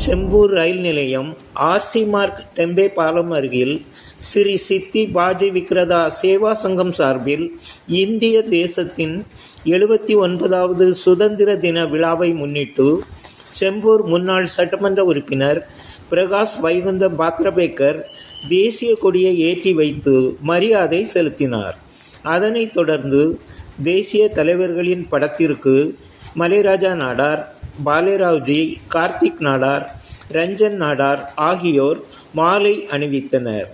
செம்பூர் ரயில் நிலையம், RC mark tempeh பாலம் அருகில் ஸ்ரீ சித்தி பாஜி விக்ரதா சேவா சங்கம் சார்பில் இந்திய தேசத்தின் 79வது சுதந்திர தின விழாவை முன்னிட்டு செம்பூர் முன்னாள் சட்டமன்ற உறுப்பினர் பிரகாஷ் வைகுந்த பாத்ரபேக்கர் தேசிய கொடியை ஏற்றி வைத்து மரியாதை செலுத்தினார். அதனைத் தொடர்ந்து தேசிய தலைவர்களின் படத்திற்கு மலைராஜா நாடார், பாலேராவ்ஜி, கார்த்திக் நாடார், ரஞ்சன் நாடார் ஆகியோர் மாலை அணிவித்தனர்.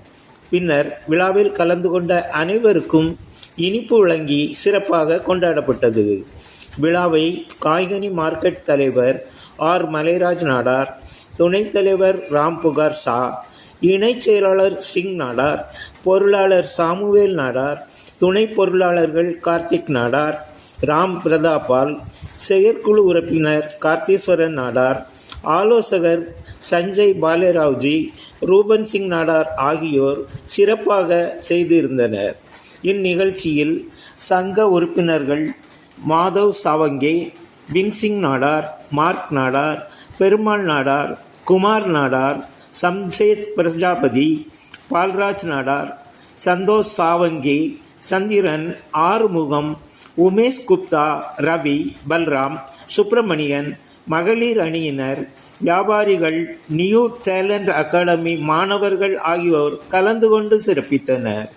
பின்னர் விழாவில் கலந்து கொண்ட அனைவருக்கும் இனிப்பு வழங்கி சிறப்பாக கொண்டாடப்பட்டது. விழாவை காய்கனி மார்க்கெட் தலைவர் ஆர். மலைராஜ் நாடார், துணைத் தலைவர் ராம் புகார் ஷா, இணைச் செயலாளர் சிங் நாடார், பொருளாளர் சாமுவேல் நாடார், துணை பொருளாளர்கள் கார்த்திக் நாடார், ராம் பிரதாபால், செயற்குழு உறுப்பினர் கார்த்தீஸ்வரன் நாடார், ஆலோசகர் சஞ்சய் பாலேராவ்ஜி, ரூபன் சிங் நாடார் ஆகியோர் சிறப்பாக செய்திருந்தனர். இந்நிகழ்ச்சியில் சங்க உறுப்பினர்கள் மாதவ் சாவங்கே, வின்சிங் நாடார், மார்க் நாடார், பெருமாள் நாடார், குமார் நாடார், சம்சேத் பிரஜாபதி, பால்ராஜ் நாடார், சந்தோஷ் சாவங்கே, சந்திரன், ஆறுமுகம், உமேஷ் குப்தா, ரவி, பல்ராம், சுப்பிரமணியன், மகளிர் அணியினர், வியாபாரிகள், நியூ டேலண்ட் அகாடமி மாணவர்கள் ஆகியோர் கலந்து கொண்டு சிறப்பித்தனர்.